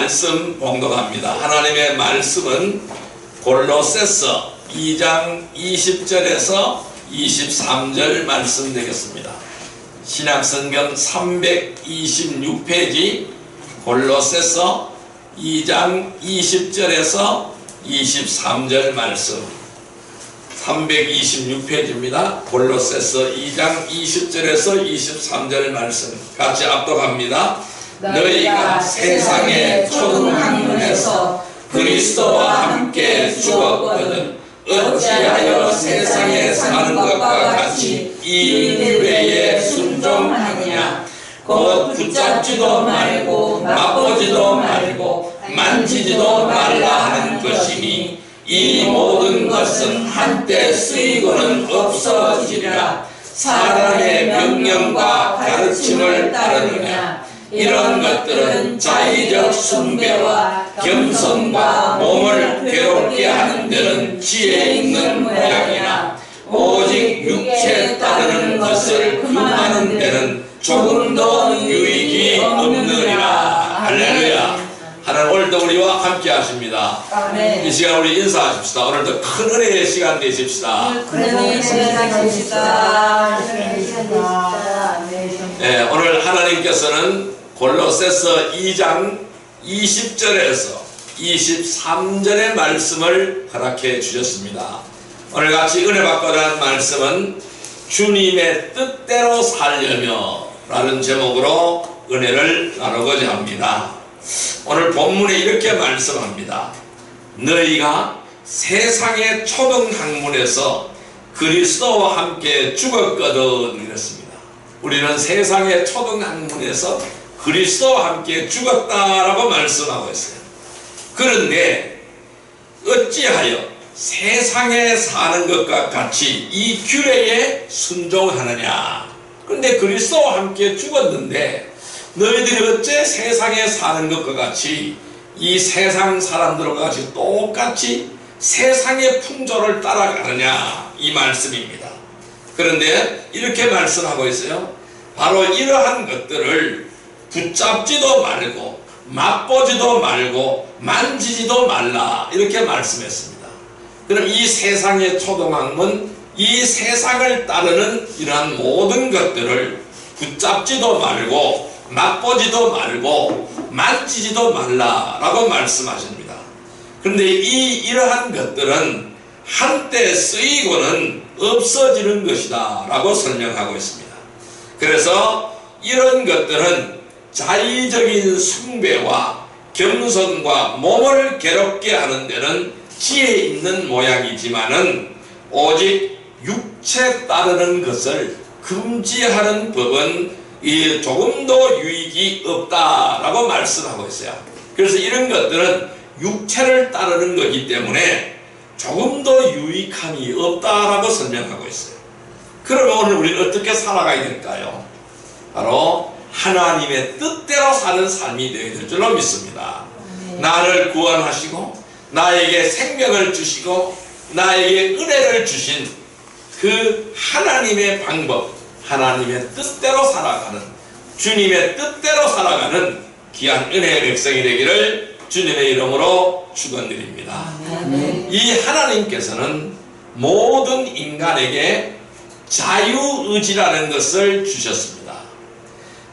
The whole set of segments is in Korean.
말씀 봉독합니다. 하나님의 말씀은 골로새서 2장 20절에서 23절 말씀 되겠습니다. 신약성경 326페이지 골로새서 2장 20절에서 23절 말씀 326페이지입니다. 골로새서 2장 20절에서 23절 말씀 같이 압독합니다. 너희가 세상의 초등학문에서 그리스도와 함께 죽었거든 어찌하여 세상에 사는 것과 같이 이 규례에 순종하느냐. 곧 붙잡지도 말고 맛보지도 말고 만지지도 말라 하는 것이니 이 모든 것은 한때 쓰이고는 없어지리라. 사람의 명령과 가르침을 따르느냐. 이런 것들은 자의적 숭배와 겸손과 몸을 괴롭게 하는 데는 지혜 있는 모양이나 오직 육체에 따르는 것을 금하는 데는 조금도 유익이 없느니라. 할렐루야. 하나님 오늘도 우리와 함께 하십니다. 아멘. 이 시간 우리 인사하십시다. 오늘도 큰 은혜의 시간 되십시다. 네, 오늘 하나님께서는 골로새서 2장 20절에서 23절의 말씀을 허락해 주셨습니다. 오늘 같이 은혜 받고자 하는 말씀은 주님의 뜻대로 살려며 라는 제목으로 은혜를 나누고자 합니다. 오늘 본문에 이렇게 말씀합니다. 너희가 세상의 초등학문에서 그리스도와 함께 죽었거든 이랬습니다. 우리는 세상의 초등학문에서 그리스도와 함께 죽었다라고 말씀하고 있어요. 그런데 어찌하여 세상에 사는 것과 같이 이 규례에 순종하느냐. 그런데 그리스도와 함께 죽었는데 너희들이 어째 세상에 사는 것과 같이 이 세상 사람들과 같이 똑같이 세상의 풍조를 따라가느냐 이 말씀입니다. 그런데 이렇게 말씀하고 있어요. 바로 이러한 것들을 붙잡지도 말고 맛보지도 말고 만지지도 말라 이렇게 말씀했습니다. 그럼 이 세상의 초등학문 이 세상을 따르는 이러한 모든 것들을 붙잡지도 말고 맛보지도 말고 만지지도 말라라고 말씀하십니다. 그런데 이러한 것들은 한때 쓰이고는 없어지는 것이다 라고 설명하고 있습니다. 그래서 이런 것들은 자의적인 숭배와 겸손과 몸을 괴롭게 하는 데는 지혜 있는 모양이지만은 오직 육체 따르는 것을 금지하는 법은 조금도 유익이 없다라고 말씀하고 있어요. 그래서 이런 것들은 육체를 따르는 거기 때문에 조금도 유익함이 없다라고 설명하고 있어요. 그러면 오늘 우리는 어떻게 살아가야 될까요? 바로 하나님의 뜻대로 사는 삶이 되어야 될 줄로 믿습니다. 나를 구원하시고 나에게 생명을 주시고 나에게 은혜를 주신 그 하나님의 방법, 하나님의 뜻대로 살아가는, 주님의 뜻대로 살아가는 귀한 은혜의 백성이 되기를 주님의 이름으로 축원드립니다. 이 하나님께서는 모든 인간에게 자유의지라는 것을 주셨습니다.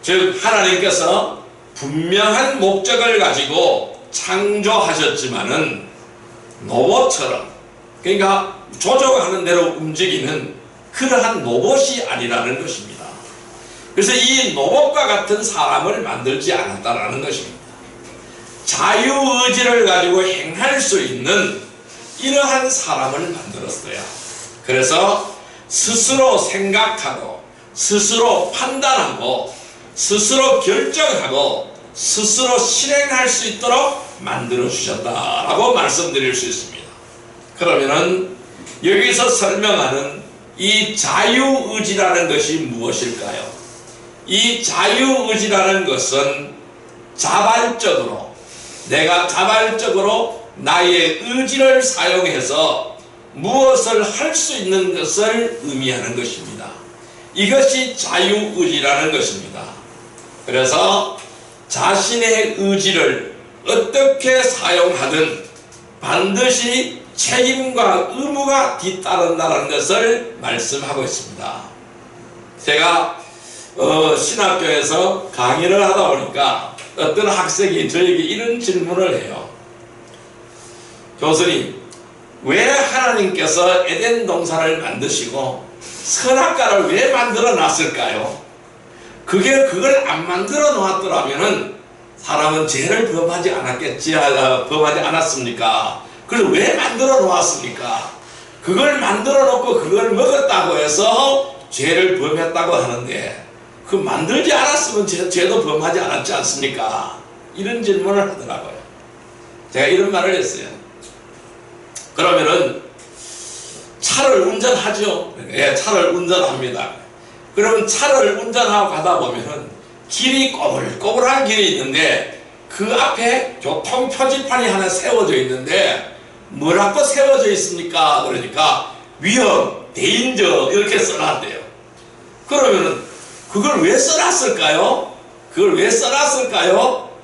즉 하나님께서 분명한 목적을 가지고 창조하셨지만은 로봇처럼, 그러니까 조종하는 대로 움직이는 그러한 로봇이 아니라는 것입니다. 그래서 이 로봇과 같은 사람을 만들지 않았다라는 것입니다. 자유의지를 가지고 행할 수 있는 이러한 사람을 만들었어요. 그래서 스스로 생각하고 스스로 판단하고 스스로 결정하고 스스로 실행할 수 있도록 만들어 주셨다라고 말씀드릴 수 있습니다. 그러면은 여기서 설명하는 이 자유의지라는 것이 무엇일까요? 이 자유의지라는 것은 자발적으로, 내가 자발적으로 나의 의지를 사용해서 무엇을 할 수 있는 것을 의미하는 것입니다. 이것이 자유의지라는 것입니다. 그래서 자신의 의지를 어떻게 사용하든 반드시 책임과 의무가 뒤따른다는 것을 말씀하고 있습니다. 제가 신학교에서 강의를 하다 보니까 어떤 학생이 저에게 이런 질문을 해요. 교수님, 왜 하나님께서 에덴 동산을 만드시고 선악과를 왜 만들어 놨을까요? 그걸 안 만들어 놓았더라면은 사람은 죄를 범하지 않았습니까? 그래서 왜 만들어 놓았습니까? 그걸 만들어 놓고 그걸 먹었다고 해서 죄를 범했다고 하는데 그 만들지 않았으면 죄도 범하지 않았지 않습니까? 이런 질문을 하더라고요. 제가 이런 말을 했어요. 그러면은 차를 운전하죠. 예, 차를 운전합니다. 그러면 차를 운전하고 가다 보면은 길이 꼬불꼬불한 길이 있는데 그 앞에 교통 표지판이 하나 세워져 있는데 뭐라고 세워져 있습니까? 그러니까 위험, 데인저 이렇게 써놨대요. 그러면은 그걸 왜 써놨을까요?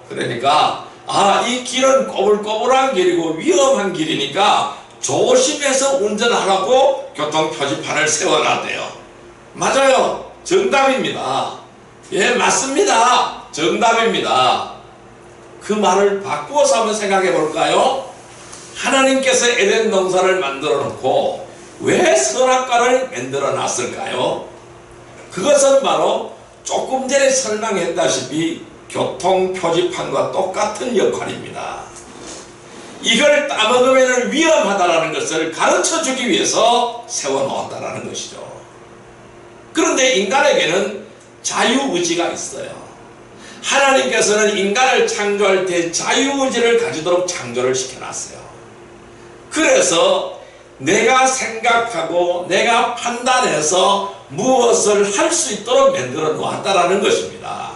그러니까 이 길은 꼬불꼬불한 길이고 위험한 길이니까 조심해서 운전하라고 교통 표지판을 세워놨대요. 맞아요. 정답입니다. 예, 맞습니다. 정답입니다. 그 말을 바꾸어서 한번 생각해 볼까요? 하나님께서 에덴 동산을 만들어 놓고 왜 선악과를 만들어 놨을까요? 그것은 바로 조금 전에 설명했다시피 교통 표지판과 똑같은 역할입니다. 이걸 따먹으면 위험하다는 것을 가르쳐 주기 위해서 세워놓았다는 것이죠. 그런데 인간에게는 자유의지가 있어요. 하나님께서는 인간을 창조할 때 자유의지를 가지도록 창조를 시켜놨어요. 그래서 내가 생각하고 내가 판단해서 무엇을 할 수 있도록 만들어 놓았다는 것입니다.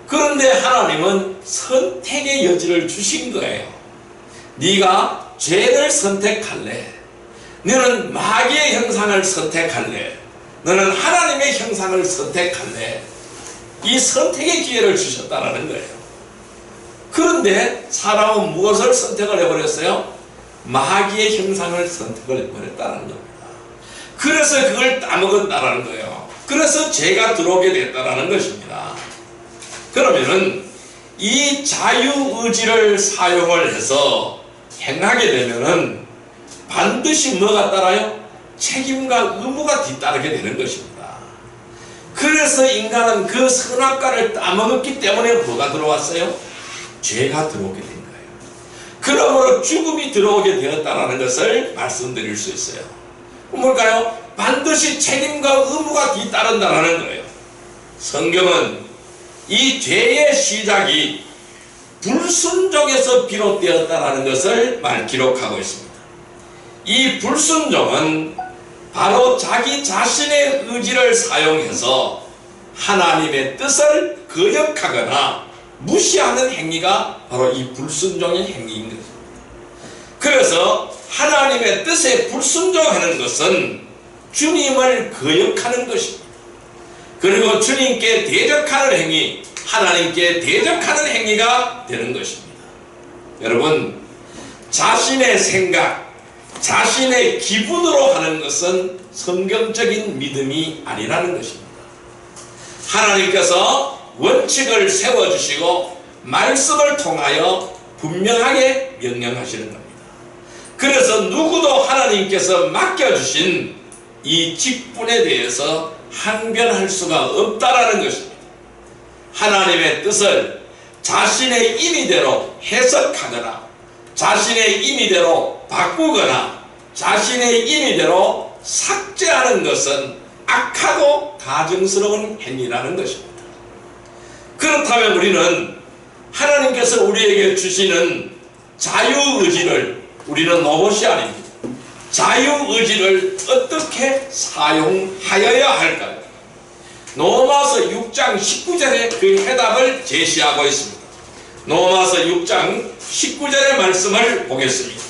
그런데 하나님은 선택의 여지를 주신 거예요. 네가 죄를 선택할래? 너는 마귀의 형상을 선택할래? 너는 하나님의 형상을 선택할래? 이 선택의 기회를 주셨다는 거예요. 그런데 사람은 무엇을 선택을 해버렸어요? 마귀의 형상을 선택을 해버렸다는 겁니다. 그래서 그걸 따먹었다는 거예요. 그래서 죄가 들어오게 됐다는 것입니다. 그러면은 이 자유의지를 사용을 해서 행하게 되면은 반드시 뭐가 따라요? 책임과 의무가 뒤따르게 되는 것입니다. 그래서 인간은 그 선악과를 따먹었기 때문에 뭐가 들어왔어요? 죄가 들어오게 된 거예요. 그러므로 죽음이 들어오게 되었다는 것을 말씀드릴 수 있어요. 뭘까요? 반드시 책임과 의무가 뒤따른다는 거예요. 성경은 이 죄의 시작이 불순종에서 비롯되었다는 것을 기록하고 있습니다. 이 불순종은 바로 자기 자신의 의지를 사용해서 하나님의 뜻을 거역하거나 무시하는 행위가 바로 이 불순종의 행위인 것입니다. 그래서 하나님의 뜻에 불순종하는 것은 주님을 거역하는 것입니다. 그리고 주님께 대적하는 행위, 하나님께 대적하는 행위가 되는 것입니다. 여러분, 자신의 생각, 자신의 기분으로 하는 것은 성경적인 믿음이 아니라는 것입니다. 하나님께서 원칙을 세워주시고 말씀을 통하여 분명하게 명령하시는 겁니다. 그래서 누구도 하나님께서 맡겨주신 이 직분에 대해서 항변할 수가 없다라는 것입니다. 하나님의 뜻을 자신의 임의대로 해석하거나 자신의 임의대로 바꾸거나 자신의 임의대로 삭제하는 것은 악하고 가증스러운 행위라는 것입니다. 그렇다면 우리는 하나님께서 우리에게 주시는 자유의지를, 우리는 로봇이 아닙니다. 자유의지를 어떻게 사용하여야 할까요? 로마서 6장 19절에 그 해답을 제시하고 있습니다. 로마서 6장 19절의 말씀을 보겠습니다.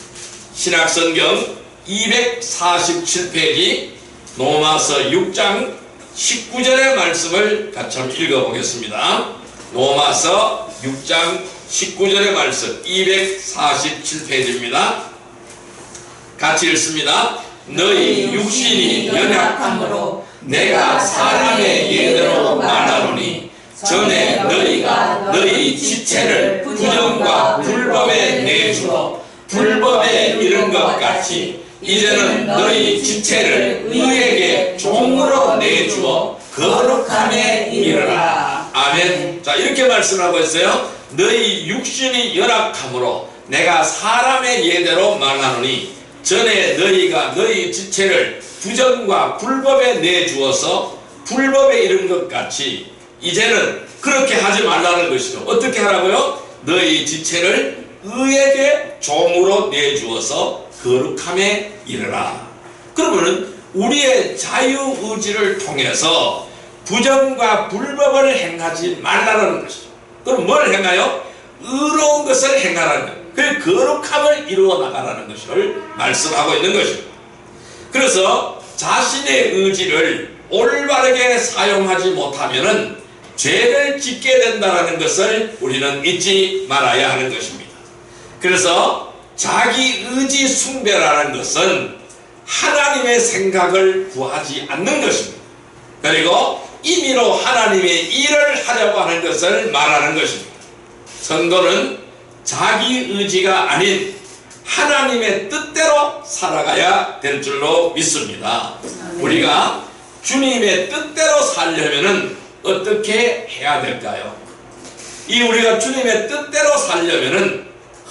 신약성경 247페이지 로마서 6장 19절의 말씀을 같이 읽어보겠습니다. 로마서 6장 19절의 말씀 247페이지입니다. 같이 읽습니다. 너희 육신이 연약함으로 내가 사람의 예대로 말하노니 전에 너희가 너희 지체를 부정과 불법에 내주어 불법에 이른 것 같이 이제는 너희 지체를 의에게 종으로 내주어 거룩함에 이르라. 아멘. 자, 이렇게 말씀하고 있어요. 너희 육신이 연약함으로 내가 사람의 예대로 말하노니 전에 너희가 너희 지체를 부정과 불법에 내주어서 불법에 이른 것 같이 이제는 그렇게 하지 말라는 것이죠. 어떻게 하라고요? 너희 지체를 의에게 종으로 내주어서 거룩함에 이르라. 그러면은 우리의 자유의지를 통해서 부정과 불법을 행하지 말라는 것이죠. 그럼 뭘 행하요? 의로운 것을 행하라는 것. 그 거룩함을 이루어 나가라는 것을 말씀하고 있는 것입니다. 그래서 자신의 의지를 올바르게 사용하지 못하면은 죄를 짓게 된다는 것을 우리는 잊지 말아야 하는 것입니다. 그래서 자기 의지 숭배라는 것은 하나님의 생각을 구하지 않는 것입니다. 그리고 임의로 하나님의 일을 하려고 하는 것을 말하는 것입니다. 성도는 자기 의지가 아닌 하나님의 뜻대로 살아가야 될 줄로 믿습니다. 우리가 주님의 뜻대로 살려면은 어떻게 해야 될까요? 이 우리가 주님의 뜻대로 살려면은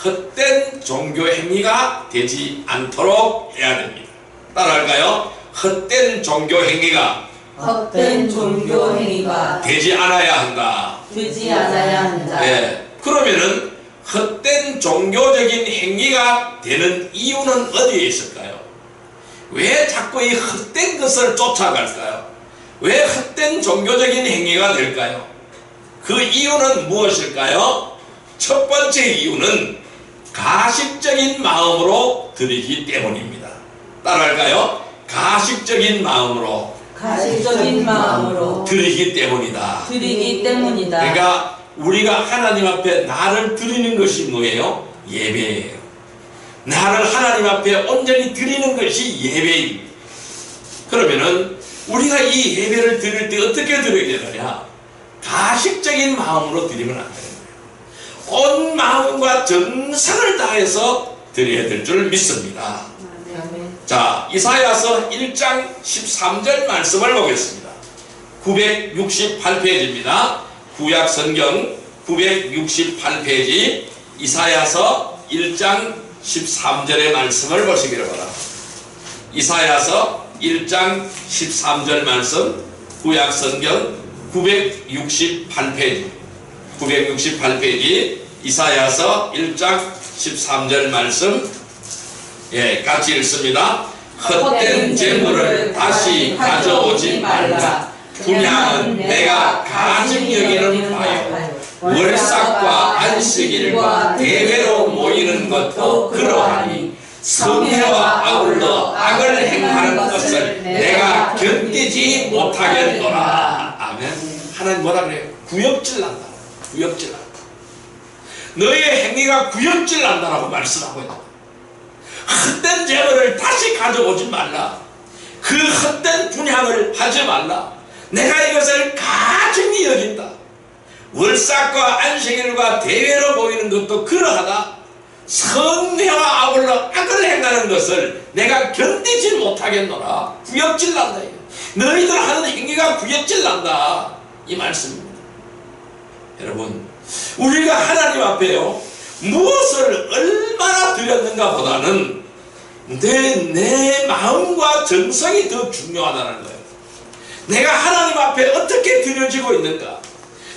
헛된 종교 행위가 되지 않도록 해야 됩니다. 따라할까요? 헛된 종교 행위가 되지 않아야 한다. 네. 그러면은 헛된 종교적인 행위가 되는 이유는 어디에 있을까요? 왜 자꾸 이 헛된 것을 쫓아갈까요? 왜 헛된 종교적인 행위가 될까요? 그 이유는 무엇일까요? 첫 번째 이유는 가식적인 마음으로 드리기 때문입니다. 따라할까요? 가식적인 마음으로 드리기 때문이다. 그러니까 우리가 하나님 앞에 나를 드리는 것이 뭐예요? 예배예요. 나를 하나님 앞에 온전히 드리는 것이 예배입니다. 그러면은 우리가 이 예배를 드릴 때 어떻게 드려야 되느냐? 가식적인 마음으로 드리면 안 되는 거예요. 온 마음과 정성을 다해서 드려야 될 줄 믿습니다. 자, 이사야서 1장 13절 말씀을 보겠습니다. 968페이지입니다. 구약 성경 968페이지 이사야서 1장 13절의 말씀을 보시기를 바랍니다. 이사야서 1장 13절 말씀 구약 성경 968페이지 이사야서 1장 13절 말씀 같이 읽습니다. 헛된 재물을 다시 가져오지 말라. 분향은 내가 가증 여기는 바요. 월삭과 안식일과 대회로 모이는 것도 그러하니 성회와 아울러 악을 행하는 것을 내가 견디지 못하겠노라. 아멘. 하나님 뭐라 그래요? 구역질 난다. 구역질 난다. 너의 행위가 구역질 난다라고 말씀하고 있다. 헛된 재물을 다시 가져오지 말라. 그 헛된 분향을 하지 말라. 내가 이것을 가증히 여긴다. 월삭과 안식일과 대회로 모이는 것도 그러하다. 성회와 아울러 악을 행하는 것을 내가 견디지 못하겠노라. 구역질 난다. 너희들 하는 행위가 구역질 난다. 이 말씀입니다. 여러분, 우리가 하나님 앞에요 무엇을 얼마나 드렸는가 보다는 내 마음과 정성이 더 중요하다는 거예요. 내가 하나님 앞에 어떻게 드려지고 있는가?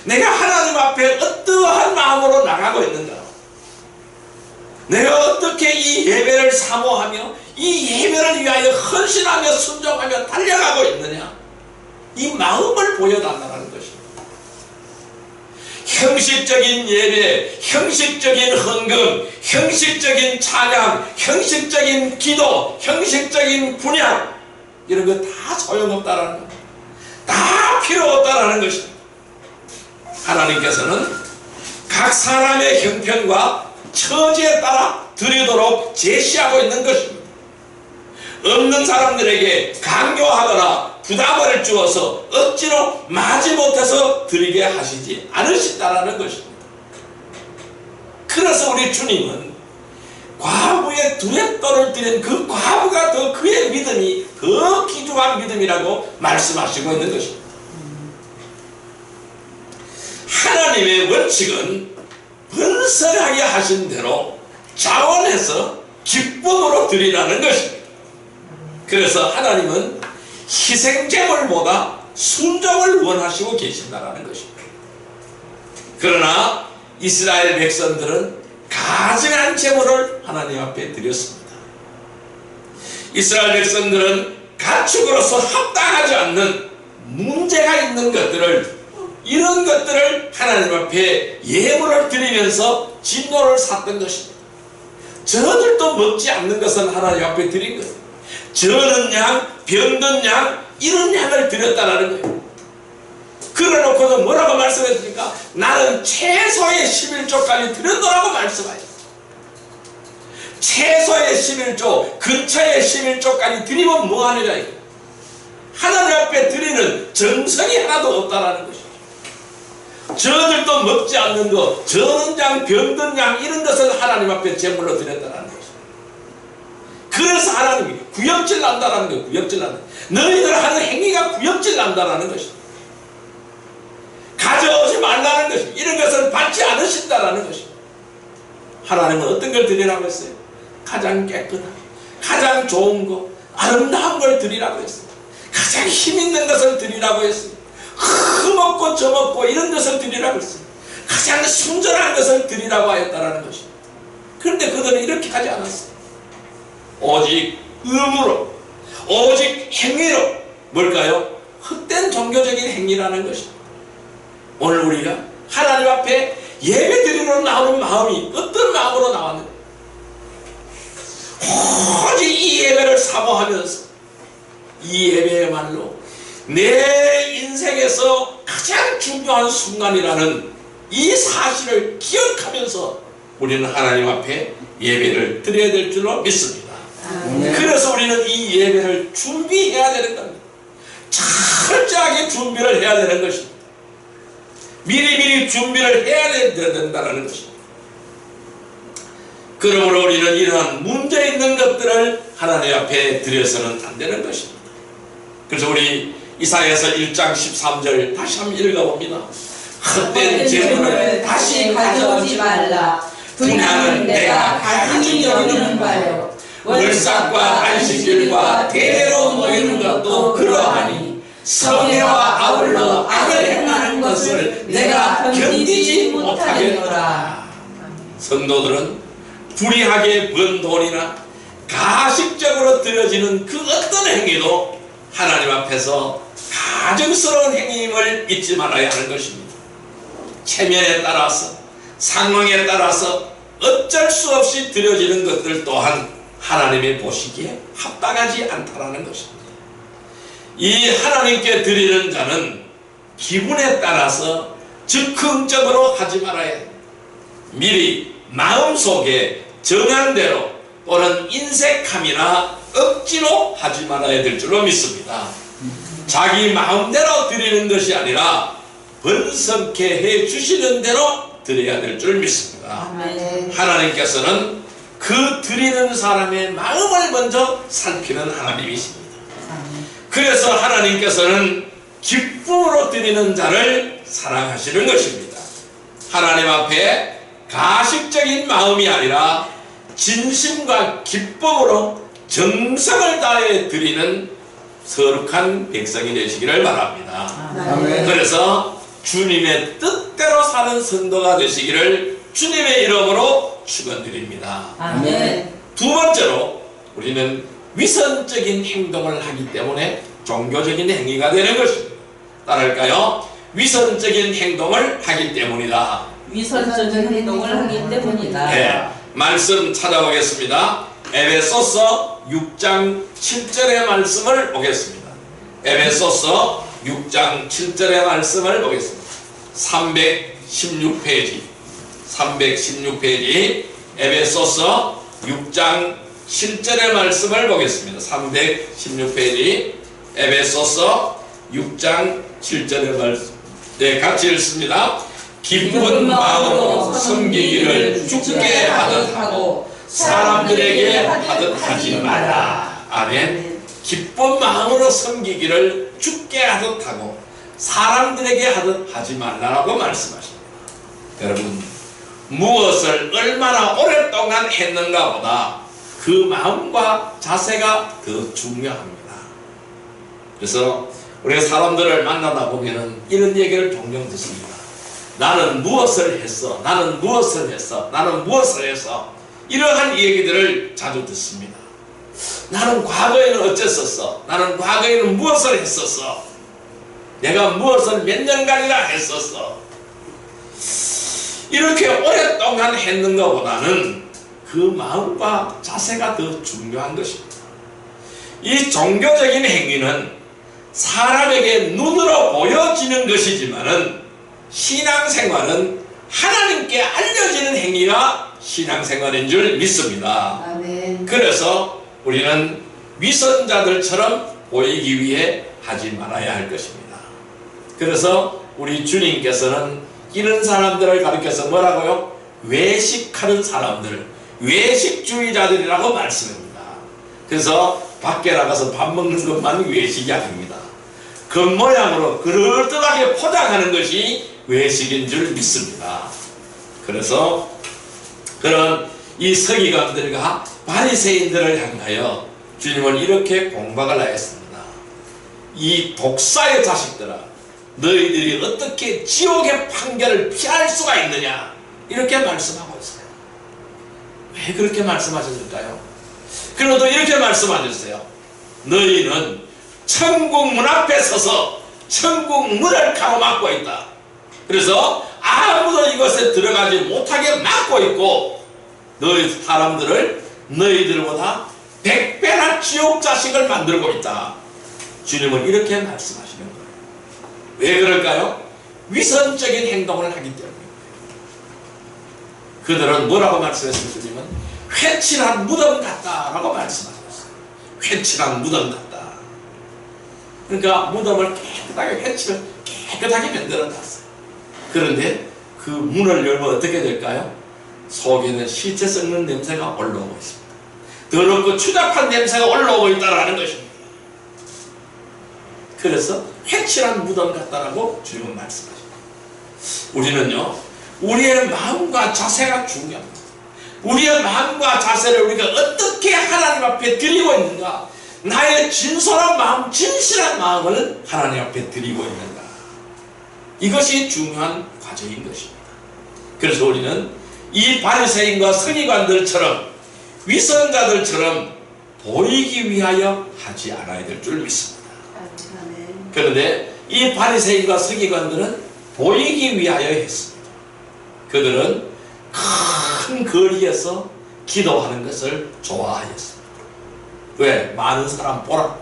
내가 하나님 앞에 어떠한 마음으로 나가고 있는가? 내가 어떻게 이 예배를 사모하며 이 예배를 위하여 헌신하며 순종하며 달려가고 있느냐? 이 마음을 보여달라는 것입니다. 형식적인 예배, 형식적인 헌금, 형식적인 찬양, 형식적인 기도, 형식적인 분양 이런 거 다 소용없다라는 거예요. 다 필요 없다라는 것입니다. 하나님께서는 각 사람의 형편과 처지에 따라 드리도록 제시하고 있는 것입니다. 없는 사람들에게 강요하거나 부담을 주어서 억지로 마지못해서 드리게 하시지 않으신다라는 것입니다. 그래서 우리 주님은 과부의 두렛돈을 드린 그 과부가 더 그의 믿음이 더 귀중한 믿음이라고 말씀하시고 있는 것입니다. 하나님의 원칙은 번성하게 하신 대로 자원해서 기쁨으로 드리라는 것입니다. 그래서 하나님은 희생제물보다 순종을 원하시고 계신다는 것입니다. 그러나 이스라엘 백성들은 가증한 제물을 하나님 앞에 드렸습니다. 이스라엘 백성들은 가축으로서 합당하지 않는 문제가 있는 것들을, 이런 것들을 하나님 앞에 예물을 드리면서 진노를 샀던 것입니다. 저들도 먹지 않는 것은 하나님 앞에 드린 거예요. 저는 양, 병든 양, 이런 양을 드렸다라는 거예요. 그래놓고도 뭐라고 말씀했습니까? 나는 최소의 11조까지 드렸노라고 말씀하셨어요. 최소의 11조, 근처의 11조까지 드리면 뭐하느냐 이거예요. 하나님 앞에 드리는 정성이 하나도 없다라는 것이죠. 저들도 먹지 않는 것, 저는 양, 병든 양, 이런 것을 하나님 앞에 제물로 드렸다라는 것이죠. 그래서 하나님이 구역질 난다라는 거예요. 구역질 난다. 너희들 하는 행위가 구역질 난다라는 것이죠. 가져오지 말라는 것입니다. 이런 것을 받지 않으신다라는 것입니다. 하나님은 어떤 걸 드리라고 했어요? 가장 깨끗한, 가장 좋은 것, 아름다운 걸 드리라고 했어요. 가장 힘있는 것을 드리라고 했어요. 흠없고 점없고 이런 것을 드리라고 했어요. 가장 순전한 것을 드리라고 하였다라는 것입니다. 그런데 그들은 이렇게 하지 않았어요. 오직 의무로, 오직 행위로, 뭘까요? 헛된 종교적인 행위라는 것입니다. 오늘 우리가 하나님 앞에 예배 드리러 나오는 마음이 어떤 마음으로 나왔는가? 오직 이 예배를 사모하면서 이 예배야말로 내 인생에서 가장 중요한 순간이라는 이 사실을 기억하면서 우리는 하나님 앞에 예배를 드려야 될 줄로 믿습니다. 그래서 우리는 이 예배를 준비해야 되는 겁니다. 철저하게 준비를 해야 되는 것입니다. 미리미리 준비를 해야 된다는 것입니다. 그러므로 우리는 이러한 문제 있는 것들을 하나님 앞에 드려서는 안 되는 것입니다. 그래서 우리 이사야서 1장 13절 다시 한번 읽어봅니다. 헛된 재물을 다시 가져오지 말라. 분향은 내가 가증히 여기는 바요. 월삭과 안식일과 대대로 모이는 것도 그러하니 성회와 아울러 악을 행하는 것을 내가 견디지 못하겠노라. 성도들은 불의하게 번 돈이나 가식적으로 드려지는 그 어떤 행위도 하나님 앞에서 가증스러운 행위임을 잊지 말아야 하는 것입니다. 체면에 따라서, 상황에 따라서 어쩔 수 없이 드려지는 것들 또한 하나님의 보시기에 합당하지 않다라는 것입니다. 이 하나님께 드리는 자는 기분에 따라서 즉흥적으로 하지 말아야 합니다. 미리 마음속에 정한 대로 또는 인색함이나 억지로 하지 말아야 될 줄로 믿습니다. 자기 마음대로 드리는 것이 아니라 번성케 해 주시는 대로 드려야 될 줄 믿습니다. 하나님께서는 그 드리는 사람의 마음을 먼저 살피는 하나님이십니다. 그래서 하나님께서는 기쁨으로 드리는 자를 사랑하시는 것입니다. 하나님 앞에 가식적인 마음이 아니라 진심과 기쁨으로 정성을 다해 드리는 거룩한 백성이 되시기를 바랍니다. 그래서 주님의 뜻대로 사는 성도가 되시기를 주님의 이름으로 축원드립니다. 아멘. 두 번째로 우리는 위선적인 행동을 하기 때문에 종교적인 행위가 되는 것입니다. 따를까요? 위선적인 행동을 하기 때문이다. 위선적인 행동을 하기 때문이다. 네, 말씀 찾아보겠습니다. 에베소서 6장 7절의 말씀을 보겠습니다. 에베소서 6장 7절의 말씀을 보겠습니다. 316페이지 316페이지 에베소서 6장 7절의 말씀을 보겠습니다. 316페이지 에베소서 6장 7절의 말씀. 네, 같이 읽습니다. 기쁜 마음으로 섬기기를 주께 하듯 하고 사람들에게 하듯 하지 마라. 아멘. 기쁜 마음으로 섬기기를 주께 하듯 하고 사람들에게 하듯 하지 말라라고 말씀하십니다. 여러분, 무엇을 얼마나 오랫동안 했는가 보다 그 마음과 자세가 더 중요합니다. 그래서 우리가 사람들을 만나다 보면은 이런 얘기를 종종 듣습니다. 나는 무엇을 했어? 나는 무엇을 했어? 나는 무엇을 했어? 이러한 얘기들을 자주 듣습니다. 나는 과거에는 어쨌었어? 나는 과거에는 무엇을 했었어? 내가 무엇을 몇 년간이나 했었어? 이렇게 오랫동안 했는 것보다는 그 마음과 자세가 더 중요한 것입니다. 이 종교적인 행위는 사람에게 눈으로 보여지는 것이지만은 신앙생활은 하나님께 알려지는 행위가 신앙생활인 줄 믿습니다. 아멘. 그래서 우리는 위선자들처럼 보이기 위해 하지 말아야 할 것입니다. 그래서 우리 주님께서는 이런 사람들을 가리켜서 뭐라고요? 외식하는 사람들, 외식주의자들이라고 말씀합니다. 그래서 밖에 나가서 밥 먹는 것만 외식이 아닙니다. 겉모양으로 그럴듯하게 포장하는 것이 외식인 줄 믿습니다. 그래서 그런 이 서기관들과 바리새인들을 향하여 주님은 이렇게 공박을 하였습니다. 이 독사의 자식들아, 너희들이 어떻게 지옥의 판결을 피할 수가 있느냐, 이렇게 말씀하고 있어요. 왜 그렇게 말씀하셨을까요? 그래도 이렇게 말씀하셨어요. 너희는 천국 문 앞에 서서 천국 문을 가로막고 있다. 그래서 아무도 이것에 들어가지 못하게 막고 있고 너희 사람들을 너희들보다 100배나 지옥 자식을 만들고 있다. 주님은 이렇게 말씀하시는 거예요. 왜 그럴까요? 위선적인 행동을 하기 때문입니다. 그들은 뭐라고 말씀했습니까? 주님은 회칠한 무덤 같다라고 말씀하셨어요. 회칠한 무덤 같다. 그러니까 무덤을 깨끗하게 만들어놨어요. 그런데 그 문을 열면 어떻게 될까요? 속에는 시체 썩는 냄새가 올라오고 있습니다. 더럽고 추잡한 냄새가 올라오고 있다는 것입니다. 그래서 회칠한 무덤 같다라고 주님은 말씀하십니다. 우리는요, 우리의 마음과 자세가 중요합니다. 우리의 마음과 자세를 우리가 어떻게 하나님 앞에 드리고 있는가, 나의 진솔한 마음, 진실한 마음을 하나님 앞에 드리고 있는가, 이것이 중요한 과정인 것입니다. 그래서 우리는 이 바리새인과 서기관들처럼 위선자들처럼 보이기 위하여 하지 않아야 될 줄 믿습니다. 그런데 이 바리새인과 서기관들은 보이기 위하여 했습니다. 그들은 큰 거리에서 기도하는 것을 좋아하였습니다. 왜? 많은 사람 보라.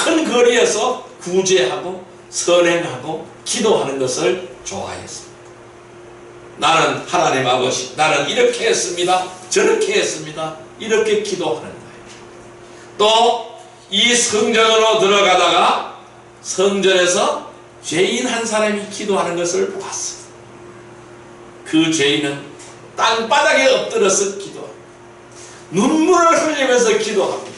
큰 거리에서 구제하고 선행하고 기도하는 것을 좋아했습니다. 나는 하나님 아버지, 나는 이렇게 했습니다, 저렇게 했습니다, 이렇게 기도하는 거예요. 또 이 성전으로 들어가다가 성전에서 죄인 한 사람이 기도하는 것을 보았어요. 그 죄인은 땅바닥에 엎드려서 기도합니다. 눈물을 흘리면서 기도합니다.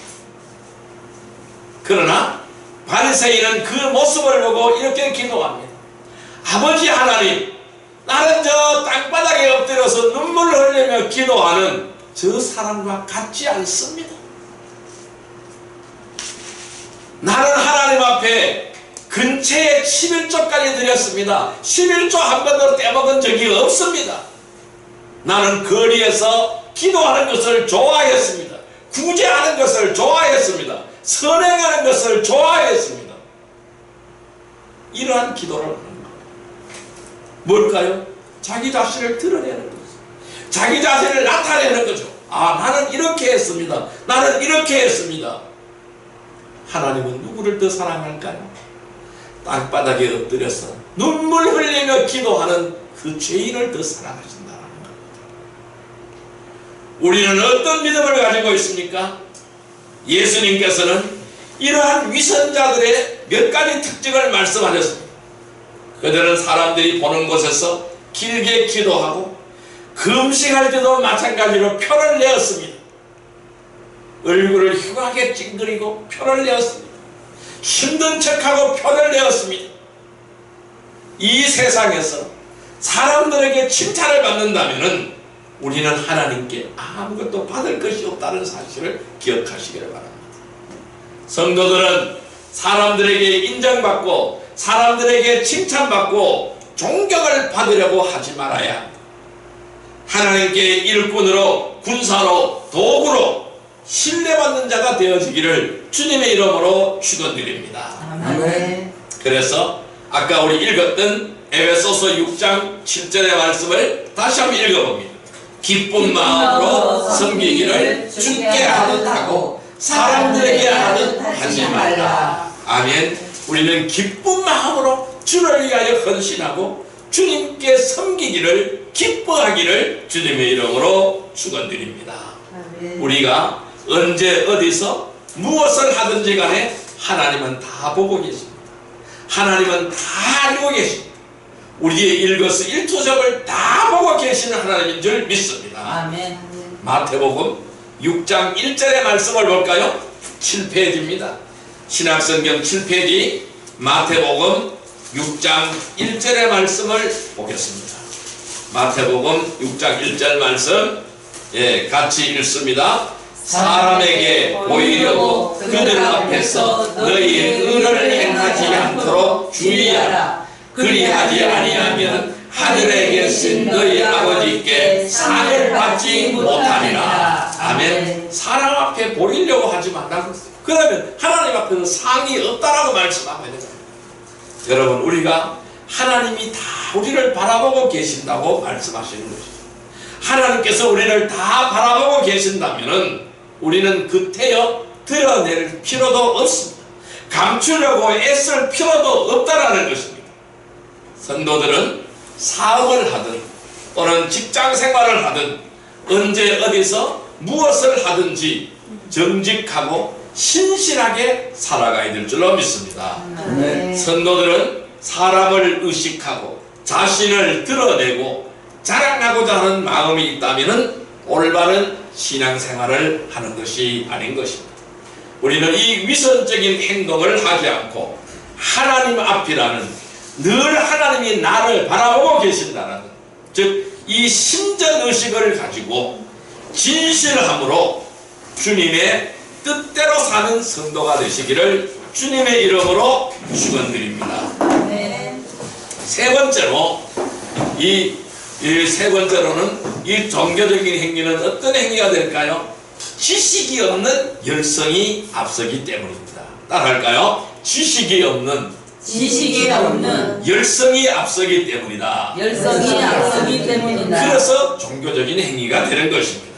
그러나 바리새인은 그 모습을 보고 이렇게 기도합니다. 아버지 하나님, 나는 저 땅바닥에 엎드려서 눈물을 흘리며 기도하는 저 사람과 같지 않습니다. 나는 하나님 앞에 근처에 11조까지 드렸습니다. 11조 한 번도 떼먹은 적이 없습니다. 나는 거리에서 기도하는 것을 좋아했습니다. 구제하는 것을 좋아했습니다. 선행하는 것을 좋아했습니다. 이러한 기도를 하는 거예요. 뭘까요? 자기 자신을 드러내는 거죠. 자기 자신을 나타내는 거죠. 아, 나는 이렇게 했습니다. 나는 이렇게 했습니다. 하나님은 누구를 더 사랑할까요? 땅바닥에 엎드려서 눈물 흘리며 기도하는 그 죄인을 더 사랑하신다는 겁니다. 우리는 어떤 믿음을 가지고 있습니까? 예수님께서는 이러한 위선자들의 몇 가지 특징을 말씀하셨습니다. 그들은 사람들이 보는 곳에서 길게 기도하고 금식할 때도 마찬가지로 표를 내었습니다. 얼굴을 흉하게 찡그리고 표를 내었습니다. 힘든 척하고 표를 내었습니다. 이 세상에서 사람들에게 칭찬을 받는다면 우리는 하나님께 아무것도 받을 것이 없다는 사실을 기억하시기를 바랍니다. 성도들은 사람들에게 인정받고 사람들에게 칭찬받고 존경을 받으려고 하지 말아야 합니다. 하나님께 일꾼으로 군사로 도구로 신뢰받는 자가 되어지기를 주님의 이름으로 축원드립니다. 아멘. 그래서 아까 우리 읽었던 에베소서 6장 7절의 말씀을 다시 한번 읽어봅니다. 기쁜 마음으로 섬기기를 주께 하듯 하고 사람들에게 하듯 하지 말라. 아멘. 우리는 기쁜 마음으로 주를 위하여 헌신하고 주님께 섬기기를 기뻐하기를 주님의 이름으로 축원드립니다. 우리가 언제 어디서 무엇을 하든지 간에 하나님은 다 보고 계십니다. 하나님은 다 알고 계십니다. 우리의 일거수일투족을 다 보고 계시는 하나님인 줄 믿습니다. 아멘. 마태복음 6장 1절의 말씀을 볼까요? 7페이지입니다. 신약성경 7페이지 마태복음 6장 1절의 말씀을 보겠습니다. 마태복음 6장 1절 말씀 같이 읽습니다. 사람에게 보이려고 그들 앞에서 너희의 의를 행하지 않도록 주의하라. 그리하지 아니하면 하늘에 계신 너희 아버지께 상을 받지 못하리라. 아멘. 사람 앞에 보이려고 하지 말라고. 그러면 하나님 앞에서 상이 없다라고 말씀하고 있는 거예요. 여러분, 우리가 하나님이 다 우리를 바라보고 계신다고 말씀하시는 것이죠. 하나님께서 우리를 다 바라보고 계신다면 우리는 그태여 드러낼 필요도 없습니다. 감추려고 애쓸 필요도 없다라는 것입니다. 성도들은 사업을 하든 또는 직장 생활을 하든 언제 어디서 무엇을 하든지 정직하고 신실하게 살아가야 될 줄로 믿습니다. 성도들은 사람을 의식하고 자신을 드러내고 자랑하고자 하는 마음이 있다면 올바른 신앙생활을 하는 것이 아닌 것입니다. 우리는 이 위선적인 행동을 하지 않고 하나님 앞이라는 늘 하나님이 나를 바라보고 계신다는, 즉 이 신전의식을 가지고 진실함으로 주님의 뜻대로 사는 성도가 되시기를 주님의 이름으로 축원드립니다. 세 번째로 세 번째로는 이 종교적인 행위는 어떤 행위가 될까요? 지식이 없는 열성이 앞서기 때문입니다. 따라할까요? 지식이 없는 열성이 앞서기 때문이다. 열성이 앞서기 때문이다. 그래서 종교적인 행위가 되는 것입니다.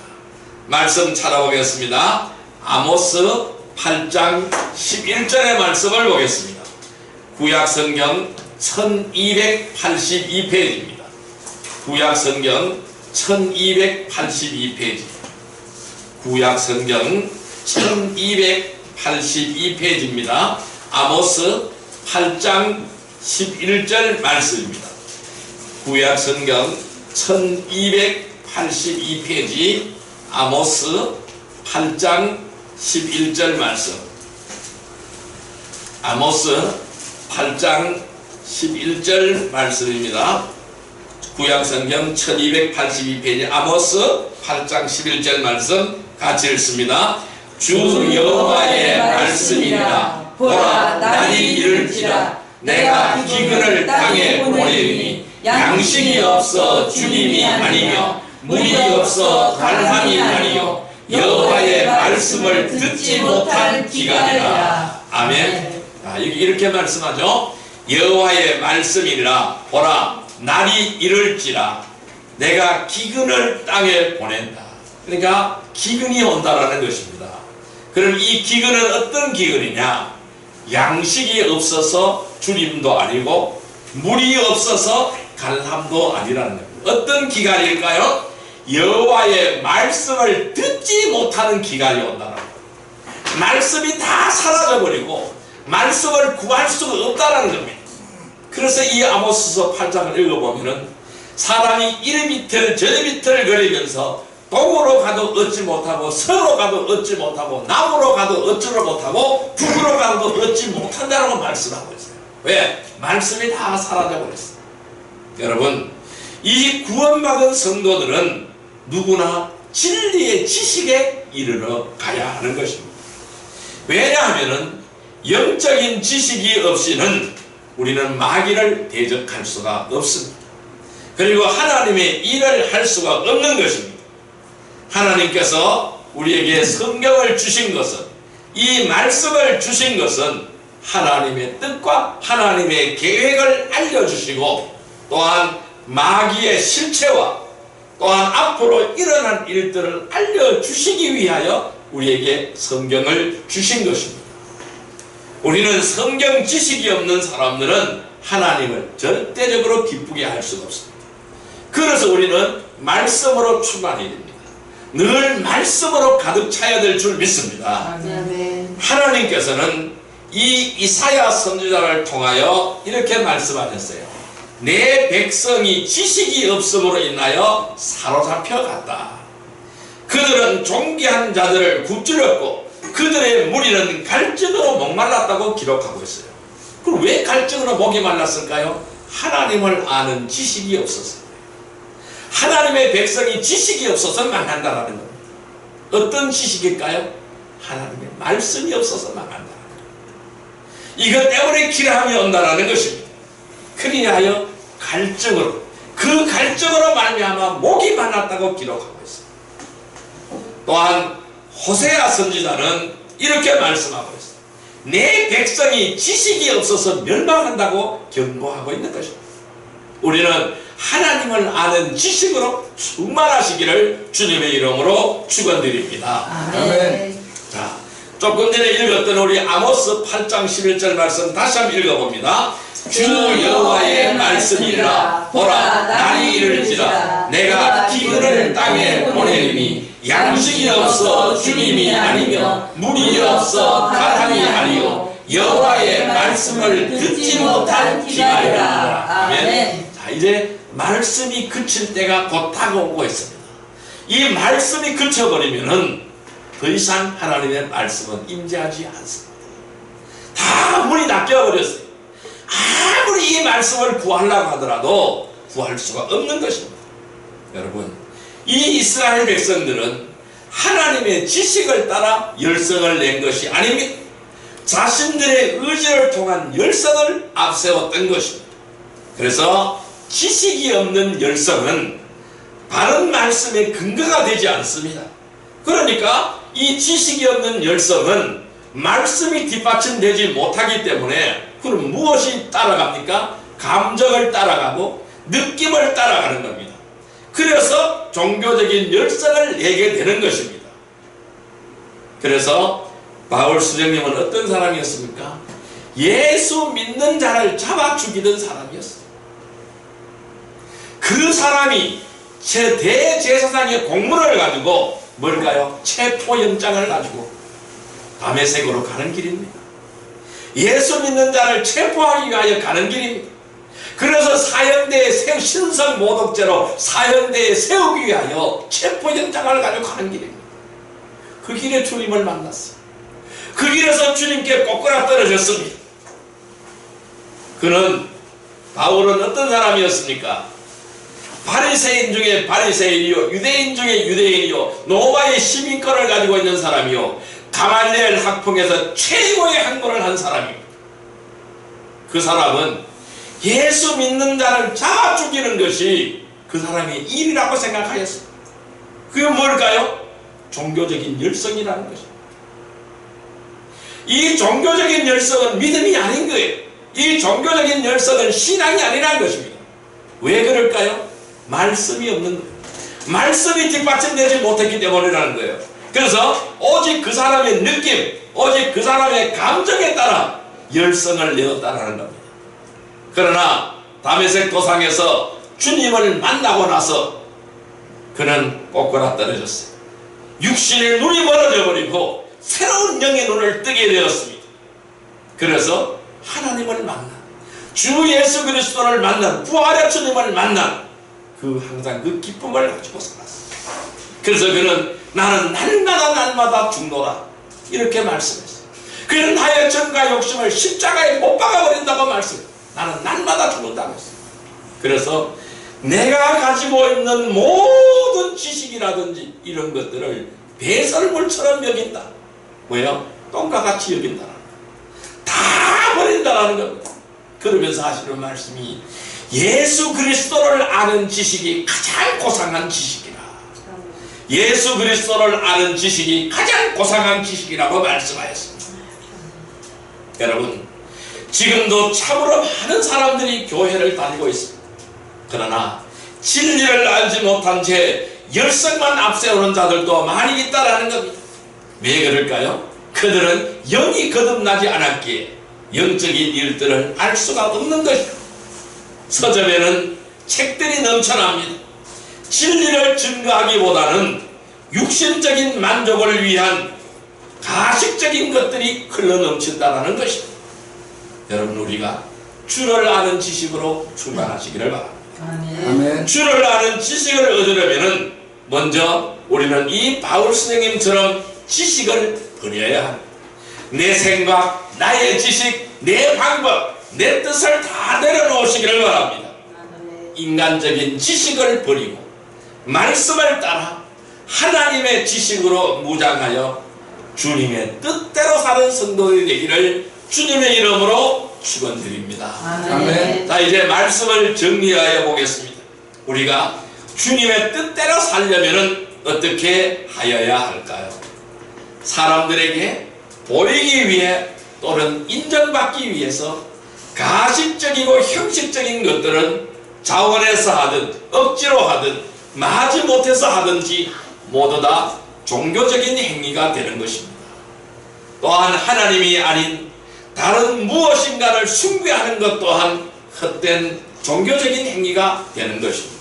말씀 찾아보겠습니다. 아모스 8장 11절의 말씀을 보겠습니다. 구약성경 1282페이지입니다. 구약성경 1282페이지. 구약성경 1282페이지입니다. 아모스 8장 11절 말씀입니다. 구약성경 1282페이지 아모스 8장 11절 말씀. 아모스 8장 11절 말씀입니다. 구약성경 1282페이지 아모스 8장 11절 말씀 같이 읽습니다. 주 여호와의 말씀이니라. 보라, 날이 이를지라. 내가 기근을 땅에 보내리니 양식이 없어 주님이 아니며 물이 없어 갈망이 아니요 여호와의 말씀을 듣지 못한 기간이라. 아멘. 여기 이렇게 말씀하죠. 여호와의 말씀이라. 보라, 날이 이를지라. 내가 기근을 땅에 보낸다. 그러니까 기근이 온다라는 것입니다. 그럼 이 기근은 어떤 기근이냐? 양식이 없어서 주님도 아니고 물이 없어서 갈람도 아니라는 겁니다. 어떤 기갈일까요? 여호와의 말씀을 듣지 못하는 기갈이 온다는 겁니다. 말씀이 다 사라져버리고 말씀을 구할 수가 없다는 겁니다. 그래서 이 아모스서 8장을 읽어보면은 사람이 이리비틀 저리비틀 거리면서 동으로 가도 얻지 못하고 서로 가도 얻지 못하고 남으로 가도 얻지를 못하고 북으로 가도 얻지 못한다고 말씀하고 있어요. 왜? 말씀이 다 사라져버렸어요. 여러분, 이 구원받은 성도들은 누구나 진리의 지식에 이르러 가야 하는 것입니다. 왜냐하면 영적인 지식이 없이는 우리는 마귀를 대적할 수가 없습니다. 그리고 하나님의 일을 할 수가 없는 것입니다. 하나님께서 우리에게 성경을 주신 것은, 이 말씀을 주신 것은 하나님의 뜻과 하나님의 계획을 알려주시고, 또한 마귀의 실체와 또한 앞으로 일어날 일들을 알려주시기 위하여 우리에게 성경을 주신 것입니다. 우리는 성경 지식이 없는 사람들은 하나님을 절대적으로 기쁘게 할 수가 없습니다. 그래서 우리는 말씀으로 충만해야 됩니다. 늘 말씀으로 가득 차야 될 줄 믿습니다. 아멘. 하나님께서는 이 이사야 선지자를 통하여 이렇게 말씀하셨어요. 내 백성이 지식이 없음으로 인하여 사로잡혀 갔다. 그들은 존귀한 자들을 굽주렸고 그들의 무리는 갈증으로 목말랐다고 기록하고 있어요. 그럼 왜 갈증으로 목이 말랐을까요? 하나님을 아는 지식이 없어서. 하나님의 백성이 지식이 없어서 망한다는 겁니다. 어떤 지식일까요? 하나님의 말씀이 없어서 망한다는 겁니다. 이것 때문에 기람이 온다는 것입니다. 그리하여 갈증으로, 그 갈증으로 말미암아 목이 말랐다고 기록하고 있습니다. 또한 호세아 선지자는 이렇게 말씀하고 있습니다. 내 백성이 지식이 없어서 멸망한다고 경고하고 있는 것입니다. 우리는 하나님을 아는 지식으로 충만하시기를 주님의 이름으로 축원드립니다. 아멘. 자, 조금 전에 읽었던 우리 아모스 8장 11절 말씀 다시 한번 읽어봅니다. 주 여호와의 말씀이라 보라 날이 이를지라 내가 기근을 땅에 보내리니 양식이 없어 주님이 아니며 물이 없어 가람이 아니요 여호와의 말씀을 듣지 못한 기갈이라. 아멘. 자, 이제 말씀이 그칠 때가 곧 다가오고 있습니다. 이 말씀이 그쳐버리면은 더 이상 하나님의 말씀은 임재하지 않습니다. 다 문이 닫혀버렸어요. 아무리 이 말씀을 구하려고 하더라도 구할 수가 없는 것입니다. 여러분, 이 이스라엘 백성들은 하나님의 지식을 따라 열성을 낸 것이 아닙니다. 자신들의 의지를 통한 열성을 앞세웠던 것입니다. 그래서 지식이 없는 열성은 바른 말씀의 근거가 되지 않습니다. 그러니까 이 지식이 없는 열성은 말씀이 뒷받침되지 못하기 때문에 그럼 무엇이 따라갑니까? 감정을 따라가고 느낌을 따라가는 겁니다. 그래서 종교적인 열성을 내게 되는 것입니다. 그래서 바울 스승님은 어떤 사람이었습니까? 예수 믿는 자를 잡아 죽이던 사람이었어요. 그 사람이 대제사장의 공문을 가지고 뭘까요? 체포영장을 가지고 다메섹으로 가는 길입니다. 예수 믿는 자를 체포하기 위하여 가는 길입니다. 그래서 사형대에 신성 모독죄로 사형대에 세우기 위하여 체포영장을 가지고 가는 길입니다. 그 길에 주님을 만났어요. 그 길에서 주님께 꼬꾸라 떨어졌습니다. 그는 바울은 어떤 사람이었습니까? 바리새인 중에 바리새인이요 유대인 중에 유대인이요 로마의 시민권을 가지고 있는 사람이요 가말리엘 학풍에서 최고의 학문을 한 사람입니다. 그 사람은 예수 믿는 자를 잡아 죽이는 것이 그 사람의 일이라고 생각하였습니다. 그게 뭘까요? 종교적인 열성이라는 것입니다. 이 종교적인 열성은 믿음이 아닌 거예요. 이 종교적인 열성은 신앙이 아니라는 것입니다. 왜 그럴까요? 말씀이 없는 거예요. 말씀이 뒷받침되지 못했기 때문이라는 거예요. 그래서 오직 그 사람의 느낌, 오직 그 사람의 감정에 따라 열성을 내었다는 겁니다. 그러나 다메섹 도상에서 주님을 만나고 나서 그는 꼬꾸라 떨어졌어요. 육신의 눈이 멀어져 버리고 새로운 영의 눈을 뜨게 되었습니다. 그래서 하나님을 만난, 주 예수 그리스도를 만난, 부활의 주님을 만난 항상 그 기쁨을 가지고 살았어요. 그래서 그는 나는 날마다 죽노라 이렇게 말씀했어요. 그는 나의 정과 욕심을 십자가에 못 박아버린다고 말씀했어요. 나는 날마다 죽는다고 했어요. 그래서 내가 가지고 있는 모든 지식이라든지 이런 것들을 배설물처럼 여긴다. 뭐예요? 똥과 같이 여긴다는 거예요. 다 버린다라는 겁니다. 그러면서 하시는 말씀이 예수 그리스도를 아는 지식이 가장 고상한 지식이라. 예수 그리스도를 아는 지식이 가장 고상한 지식이라고 말씀하였습니다. 여러분, 지금도 참으로 많은 사람들이 교회를 다니고 있습니다. 그러나 진리를 알지 못한 채 열성만 앞세우는 자들도 많이 있다라는 겁니다. 왜 그럴까요? 그들은 영이 거듭나지 않았기에 영적인 일들을 알 수가 없는 것입니다. 서점에는 책들이 넘쳐납니다. 진리를 증거하기보다는 육신적인 만족을 위한 가식적인 것들이 흘러넘친다는 것입니다. 여러분, 우리가 주를 아는 지식으로 충만하시기를 바랍니다. 아멘. 주를 아는 지식을 얻으려면 먼저 우리는 이 바울 선생님처럼 지식을 버려야 합니다. 내 생각, 나의 지식, 내 방법, 내 뜻을 다 내려놓으시기를 바랍니다. 인간적인 지식을 버리고 말씀을 따라 하나님의 지식으로 무장하여 주님의 뜻대로 사는 성도들이 되기를 주님의 이름으로 축원드립니다. 아멘. 자, 이제 말씀을 정리하여 보겠습니다. 우리가 주님의 뜻대로 살려면 어떻게 하여야 할까요? 사람들에게 보이기 위해 또는 인정받기 위해서 가식적이고 형식적인 것들은 자원해서 하든 억지로 하든 마지못해서 하든지 모두 다 종교적인 행위가 되는 것입니다. 또한 하나님이 아닌 다른 무엇인가를 숭배하는 것 또한 헛된 종교적인 행위가 되는 것입니다.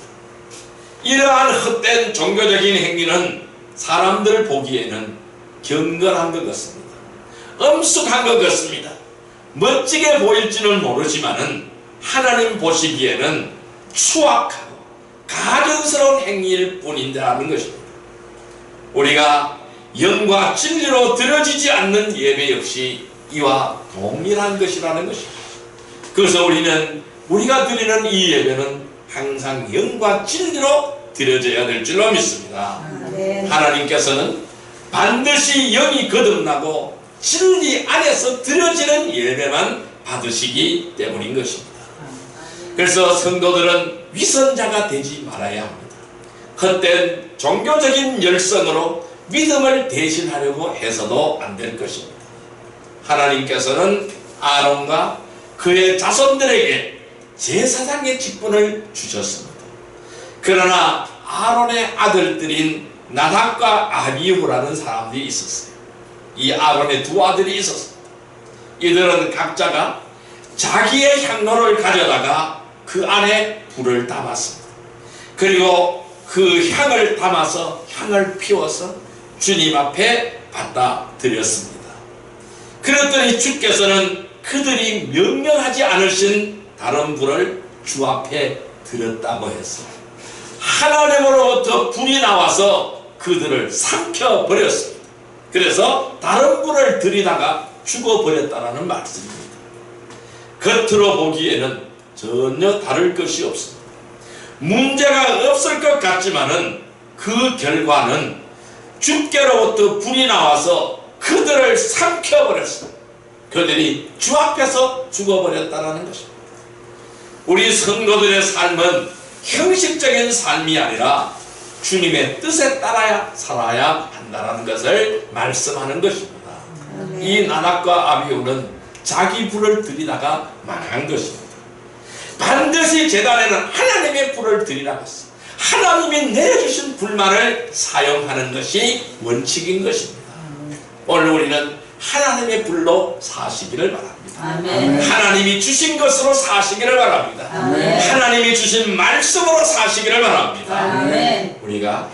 이러한 헛된 종교적인 행위는 사람들 보기에는 경건한 것 같습니다. 엄숙한 것 같습니다. 멋지게 보일지는 모르지만은 하나님 보시기에는 추악하고 가증스러운 행위일 뿐인다는 것입니다. 우리가 영과 진리로 들어지지 않는 예배 역시 이와 동일한 것이라는 것입니다. 그래서 우리가 드리는 이 예배는 항상 영과 진리로 드려져야 될 줄로 믿습니다. 하나님께서는 반드시 영이 거듭나고 진리 안에서 드려지는 예배만 받으시기 때문인 것입니다. 그래서 성도들은 위선자가 되지 말아야 합니다. 헛된 종교적인 열성으로 믿음을 대신하려고 해서도 안 될 것입니다. 하나님께서는 아론과 그의 자손들에게 제사장의 직분을 주셨습니다. 그러나 아론의 아들들인 나답과 아비후라는 사람들이 있었어요. 이 아론의 두 아들이 있었습니다. 이들은 각자가 자기의 향로를 가져다가 그 안에 불을 담았습니다. 그리고 그 향을 담아서 향을 피워서 주님 앞에 갖다 드렸습니다. 그랬더니 주께서는 그들이 명령하지 않으신 다른 불을 주 앞에 들었다고 했어요. 하나님으로부터 불이 나와서 그들을 삼켜버렸습니다. 그래서 다른 불을 들이다가 죽어버렸다는 말씀입니다. 겉으로 보기에는 전혀 다를 것이 없습니다. 문제가 없을 것 같지만은 그 결과는 주께로부터 불이 나와서 그들을 삼켜버렸습니다. 그들이 주 앞에서 죽어버렸다는 것입니다. 우리 성도들의 삶은 형식적인 삶이 아니라 주님의 뜻에 따라 살아야 한다는 것을 말씀하는 것입니다. 이 나답과 아비후는 자기 불을 들이다가 망한 것입니다. 반드시 제단에는 하나님의 불을 들이나갔어. 하나님이 내주신 불만을 사용하는 것이 원칙인 것입니다. 오늘 우리는 하나님의 불로 사시기를 바랍니다. 아멘. 하나님이 주신 것으로 사시기를 바랍니다. 아멘. 하나님이 주신 말씀으로 사시기를 바랍니다. 아멘. 우리가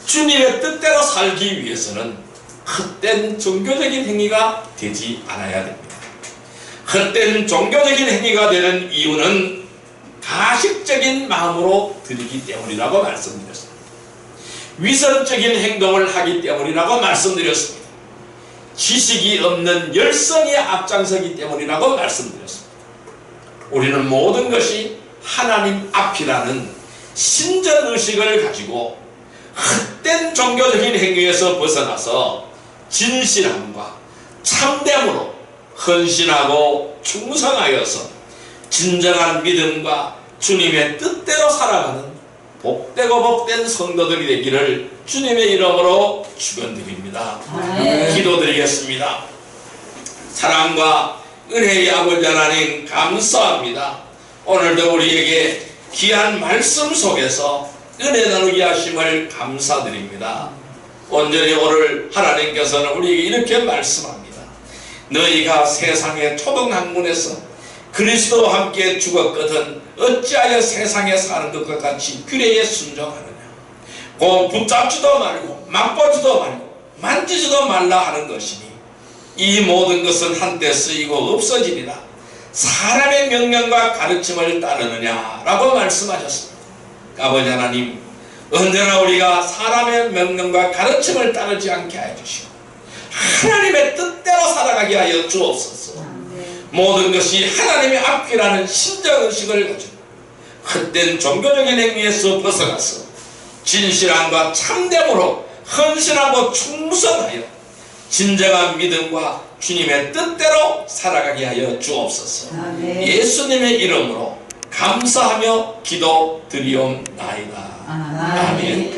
주님의 뜻대로 살기 위해서는 헛된 종교적인 행위가 되지 않아야 됩니다. 헛된 종교적인 행위가 되는 이유는 가식적인 마음으로 드리기 때문이라고 말씀드렸습니다. 위선적인 행동을 하기 때문이라고 말씀드렸습니다. 지식이 없는 열성이 앞장서기 때문이라고 말씀드렸습니다. 우리는 모든 것이 하나님 앞이라는 신전의식을 가지고 헛된 종교적인 행위에서 벗어나서 진실함과 참됨으로 헌신하고 충성하여서 진정한 믿음과 주님의 뜻대로 살아가는 복되고 복된 성도들이 되기를 주님의 이름으로 축원드립니다. 아멘. 기도드리겠습니다. 사랑과 은혜의 아버지 하나님 감사합니다. 오늘도 우리에게 귀한 말씀 속에서 은혜 나누게 하심을 감사드립니다. 온전히 오늘 하나님께서는 우리에게 이렇게 말씀합니다. 너희가 세상의 초등학문에서 그리스도와 함께 죽었거든 어찌하여 세상에 사는 것과 같이 규례에 순종하느냐. 곧 붙잡지도 말고 맛보지도 말고 만지지도 말라 하는 것이니 이 모든 것은 한때 쓰이고 없어지리라. 사람의 명령과 가르침을 따르느냐라고 말씀하셨습니다. 아버지 하나님, 언제나 우리가 사람의 명령과 가르침을 따르지 않게 하여 주시고 하나님의 뜻대로 살아가게 하여 주옵소서. 모든 것이 하나님의 앞이라는 신정의식을 가지고 헛된 종교적인 행위에서 벗어나서 진실함과 참됨으로 헌신하고 충성하여 진정한 믿음과 주님의 뜻대로 살아가게 하여 주옵소서. 아멘. 예수님의 이름으로 감사하며 기도드리옵나이다. 아멘. 아멘.